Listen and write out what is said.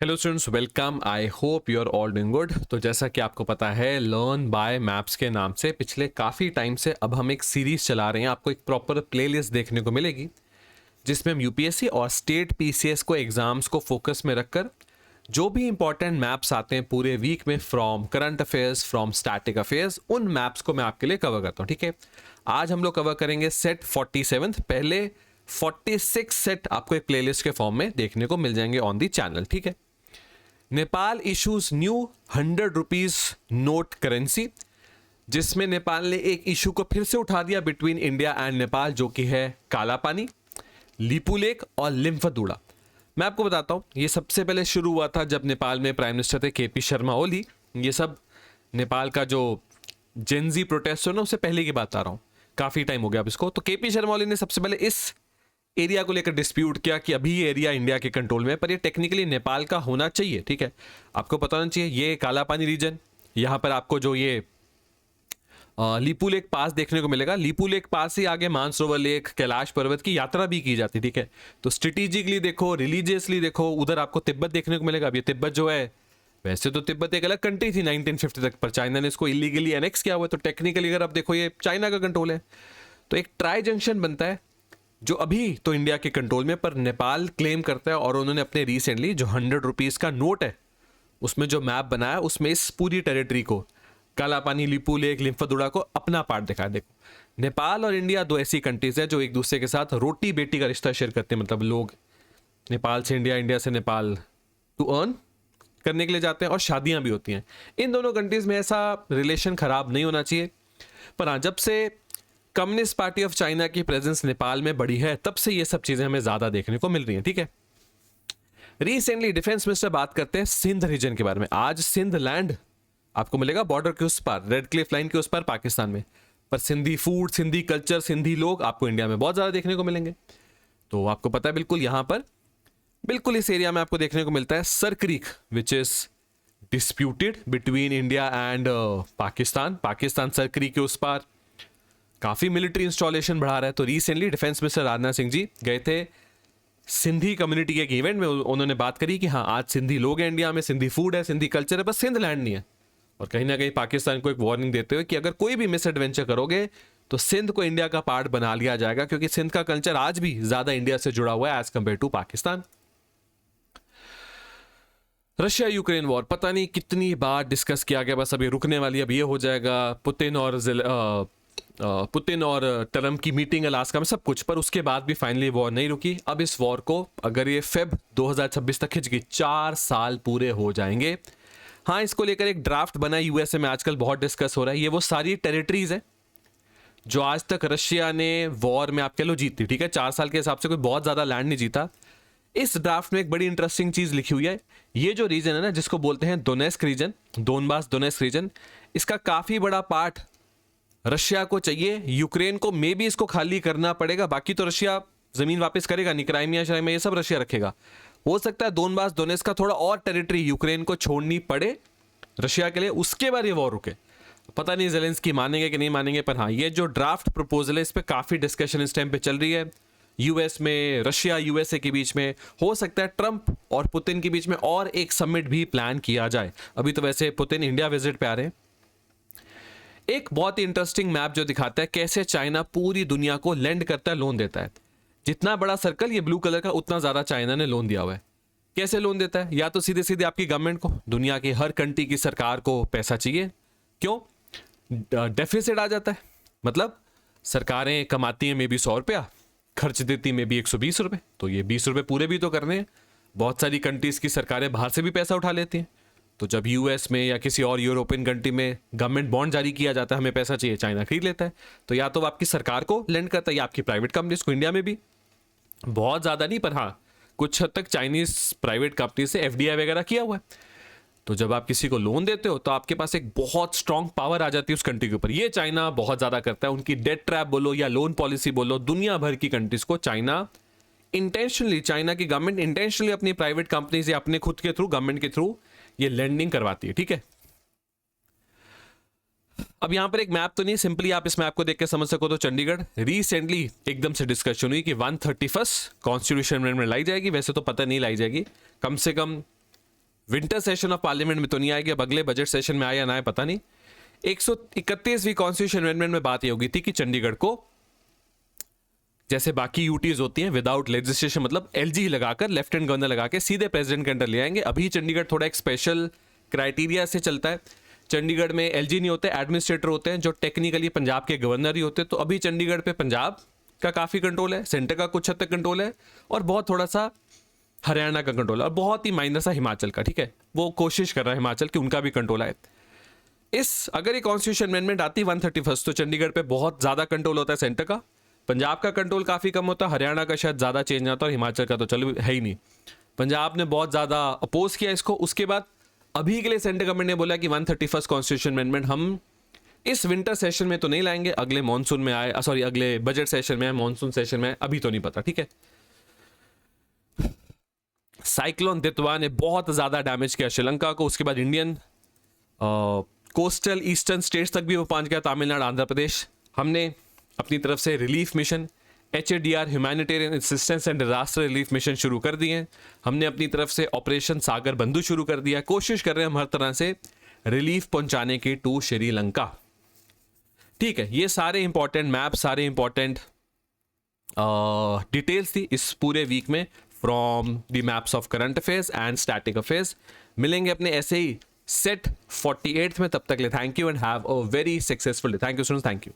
Hello students, welcome. I hope you are all doing good. तो जैसा कि आपको पता है, लर्न बाय मैप्स के नाम से पिछले काफ़ी टाइम से अब हम एक सीरीज चला रहे हैं। आपको एक प्रॉपर प्लेलिस्ट देखने को मिलेगी जिसमें हम यूपीएससी और स्टेट पीसीएस को एग्जाम्स को फोकस में रखकर जो भी इंपॉर्टेंट मैप्स आते हैं पूरे वीक में, from current affairs, from static affairs, उन मैप्स को मैं आपके लिए कवर करता हूँ। ठीक है, आज हम लोग कवर करेंगे सेट 47। पहले 46 सेट आपको एक प्लेलिस्ट के फॉर्म में देखने को मिल जाएंगे ऑन दी चैनल। ठीक है, Nepal issues new 100 rupees note currency, जिसमें नेपाल ने एक इशू को फिर से उठा दिया बिटवीन इंडिया एंड नेपाल, जो कि है काला पानी, लिपू लेक और लिम्फादुड़ा। मैं आपको बताता हूं, ये सबसे पहले शुरू हुआ था जब नेपाल में प्राइम मिनिस्टर थे केपी शर्मा ओली। ये सब नेपाल का जो जेनजी प्रोटेस्ट हो ना, उससे पहले की बात आ रहा हूं, काफी टाइम हो गया अब इसको। तो केपी शर्मा ओली ने सबसे पहले इस एरिया को लेकर डिस्प्यूट किया कि अभी ये एरिया इंडिया के कंट्रोल में है, पर ये टेक्निकली नेपाल का होना चाहिए। ठीक है, आपको पता होना चाहिए ये काला पानी रीजन, यहाँ पर आपको जो ये लिपू लेक पास देखने को मिलेगा। लिपू लेक पास से आगे मानसरोवर लेक, कैलाश पर्वत की यात्रा भी की जाती है। ठीक है, तो स्ट्रेटेजिकली देखो, रिलीजियसली देखो, उधर आपको तिब्बत देखने को मिलेगा। अब ये तिब्बत जो है, वैसे तो तिब्बत एक अलग कंट्री थी 1950 तक, पर चाइना ने इसको इलीगली एनेक्स किया हुआ है, तो टेक्निकली अगर आप देखो ये चाइना का कंट्रोल है। तो एक ट्राई जंक्शन बनता है जो अभी तो इंडिया के कंट्रोल में, पर नेपाल क्लेम करता है, और उन्होंने अपने रिसेंटली जो 100 रुपीज का नोट है उसमें जो मैप बनाया, उसमें इस पूरी टेरिटरी को, काला पानी, लिपू लेक, लिम्फादुड़ा को अपना पार्ट दिखाया। देखो, नेपाल और इंडिया दो ऐसी कंट्रीज है जो एक दूसरे के साथ रोटी बेटी का रिश्ता शेयर करते हैं। मतलब लोग नेपाल से इंडिया, इंडिया से नेपाल टू अर्न करने के लिए जाते हैं, और शादियां भी होती हैं। इन दोनों कंट्रीज में ऐसा रिलेशन खराब नहीं होना चाहिए, पर हाँ, जब से कम्युनिस्ट पार्टी ऑफ चाइना की प्रेजेंस नेपाल में बढ़ी है, तब से ये सब चीजें हमें ज्यादा देखने को मिल रही हैं। ठीक है, रिसेंटली डिफेंस मिनिस्टर बात करते हैं सिंध रीजन के बारे में। आज सिंध लैंड आपको मिलेगा बॉर्डर के उस पार, रेड क्लिफ लाइन के उस पार, पाकिस्तान में। पर सिंधी फूड, सिंधी कल्चर, सिंधी लोग आपको इंडिया में बहुत ज्यादा देखने को मिलेंगे। तो आपको पता है, बिल्कुल यहां पर, बिल्कुल इस एरिया में आपको देखने को मिलता है sir creek, which is disputed between India and Pakistan. Pakistan sir creek के उस पार काफी मिलिट्री इंस्टॉलेशन बढ़ा रहा है। तो recently defence minister Rajnath Singh ji गए थे सिंधी कम्युनिटी के एक इवेंट में। उन्होंने बात करी कि हाँ, आज सिंधी लोग हैं इंडिया में, सिंधी फूड है, सिंधी कल्चर है, बस सिंध लैंड नहीं है। और कहीं ना कहीं पाकिस्तान को एक वार्निंग देते हुए कि अगर कोई भी मिस एडवेंचर करोगे तो सिंध को इंडिया का पार्ट बना लिया जाएगा, क्योंकि सिंध का कल्चर आज भी ज्यादा इंडिया से जुड़ा हुआ है as compared to Pakistan. Russia Ukraine war पता नहीं कितनी बार डिस्कस किया गया, बस अभी रुकने वाली, अब ये हो जाएगा। पुतिन और ट्रम्प की मीटिंग अलास्का में, सब कुछ, पर उसके बाद भी फाइनली वॉर नहीं रुकी। अब इस वॉर को अगर ये फेब 2026 तक खिंच गई, 4 साल पूरे हो जाएंगे। हाँ, इसको लेकर एक ड्राफ्ट बना यूएसए में, आजकल बहुत डिस्कस हो रहा है। ये वो सारी टेरिटरीज है जो आज तक रशिया ने वॉर में आप कह लो जीती। ठीक है, 4 साल के हिसाब से कोई बहुत ज्यादा लैंड नहीं जीता। इस ड्राफ्ट में एक बड़ी इंटरेस्टिंग चीज लिखी हुई है। ये जो रीजन है ना, जिसको बोलते हैं Donetsk region, Donbas Donetsk region, इसका काफी बड़ा पार्ट रशिया को चाहिए। यूक्रेन को मे भी इसको खाली करना पड़ेगा, बाकी तो रशिया जमीन वापस करेगा नहीं, क्राइमिया शराइमिया ये सब रशिया रखेगा। हो सकता है दोनबास डोनेस्क का थोड़ा और टेरिटरी यूक्रेन को छोड़नी पड़े रशिया के लिए, उसके बाद ये वॉर रुके। पता नहीं जेलेंस्की मानेंगे कि नहीं मानेंगे, पर हाँ, ये जो ड्राफ्ट प्रपोजल है, इस पर काफी डिस्कशन इस टाइम पे चल रही है यूएस में, रशिया यूएसए के बीच में। हो सकता है ट्रंप और पुतिन के बीच में और एक समिट भी प्लान किया जाए। अभी तो वैसे पुतिन इंडिया विजिट पे आ रहे हैं। एक बहुत ही इंटरेस्टिंग मैप जो दिखाता है कैसे चाइना पूरी दुनिया को लेंड करता है, लोन देता है। जितना बड़ा सर्कल ये ब्लू कलर का, उतना ज्यादा चाइना ने लोन दिया हुआ है। कैसे लोन देता है? या तो सीधे सीधे आपकी गवर्नमेंट को, दुनिया की हर कंट्री की सरकार को पैसा चाहिए। क्यों? डेफिसिट आ जाता है, मतलब सरकारें कमाती हैं मे बी 100 रुपया, खर्च देती में भी 120 रुपए, तो ये 20 रुपए पूरे भी तो करने हैं। बहुत सारी कंट्रीज की सरकारें बाहर से भी पैसा उठा लेती हैं। तो जब यूएस में या किसी और यूरोपियन कंट्री में गवर्नमेंट बॉन्ड जारी किया जाता है, हमें पैसा चाहिए, चाइना खरीद लेता है। तो या तो आपकी सरकार को लेंड करता है या आपकी प्राइवेट कंपनीज को। इंडिया में भी बहुत ज्यादा नहीं, पर हाँ, कुछ हद तक चाइनीज प्राइवेट कंपनी से एफडीआई वगैरह किया हुआ है। तो जब आप किसी को लोन देते हो तो आपके पास एक बहुत स्ट्रांग पावर आ जाती है उस कंट्री के ऊपर। ये चाइना बहुत ज्यादा करता है। उनकी डेट ट्रैप बोलो या लोन पॉलिसी बोलो, दुनिया भर की कंट्रीज को चाइना इंटेंशनली, चाइना की गवर्नमेंट इंटेंशनली अपनी प्राइवेट कंपनीज या अपने खुद के थ्रू, गवर्नमेंट के थ्रू ये लेंडिंग करवाती है। ठीक है, अब यहां पर एक मैप तो नहीं, सिंपली आप इस मैप को देख के समझ सको तो चंडीगढ़ रिसेंटली एकदम से डिस्कशन हुई कि 131 कॉन्स्टिट्यूशन अमेंडमेंट लाई जाएगी। वैसे तो पता नहीं लाई जाएगी, कम से कम विंटर सेशन ऑफ पार्लियामेंट में तो नहीं आएगी, अब अगले बजट सेशन में आए या ना आए पता नहीं। 131वीं कॉन्स्टिट्यूशन अमेंडमेंट में बात ये होगी थी कि चंडीगढ़ को जैसे बाकी यूटीज होती हैं विदाउट लेजिस्लेशन, मतलब एलजी लगाकर लेफ्टिनेंट गवर्नर लगा के सीधे प्रेसिडेंट के अंडर ले आएंगे। अभी चंडीगढ़ थोड़ा एक स्पेशल क्राइटेरिया से चलता है। चंडीगढ़ में एलजी नहीं होते, एडमिनिस्ट्रेटर होते हैं जो टेक्निकली पंजाब के गवर्नर ही होते हैं। तो अभी चंडीगढ़ पे पंजाब का काफ़ी कंट्रोल है, सेंटर का कुछ हद तक कंट्रोल है, और बहुत थोड़ा सा हरियाणा का कंट्रोल है, और बहुत ही माइनर सा हिमाचल का। ठीक है, वो कोशिश कर रहा है हिमाचल कि उनका भी कंट्रोल आए। अगर ये कॉन्स्टिट्यूशन अमेंडमेंट आती 131 तो चंडीगढ़ पे बहुत ज़्यादा कंट्रोल होता है सेंटर का, पंजाब का कंट्रोल काफ़ी कम होता है, हरियाणा का शायद ज़्यादा चेंज आता है, और हिमाचल का तो चलो है ही नहीं। पंजाब ने बहुत ज़्यादा अपोज किया इसको। उसके बाद अभी के लिए सेंट्रल गवर्नमेंट ने बोला कि 131 कॉन्स्टिट्यूशन अमेंडमेंट हम इस विंटर सेशन में तो नहीं लाएंगे, अगले मॉनसून में आए, सॉरी अगले बजट सेशन में, मॉनसून सेशन में, अभी तो नहीं पता। ठीक है, साइक्लोन दितवा ने बहुत ज़्यादा डैमेज किया श्रीलंका को। उसके बाद इंडियन कोस्टल ईस्टर्न स्टेट्स तक भी वो पहुंच गया, तमिलनाडु, आंध्र प्रदेश। हमने अपनी तरफ से relief mission HADR humanitarian assistance and disaster relief mission शुरू कर दिए हैं। हमने अपनी तरफ से ऑपरेशन सागर बंधु शुरू कर दिया। कोशिश कर रहे हैं हम हर तरह से रिलीफ पहुंचाने की टू श्रीलंका। ठीक है, ये सारे इंपॉर्टेंट मैप, सारे इंपॉर्टेंट डिटेल्स थी इस पूरे वीक में from the maps of current affairs and static affairs. मिलेंगे अपने ऐसे ही सेट 48 में, तब तक ले thank you and have a very successful day. Thank you students, thank you.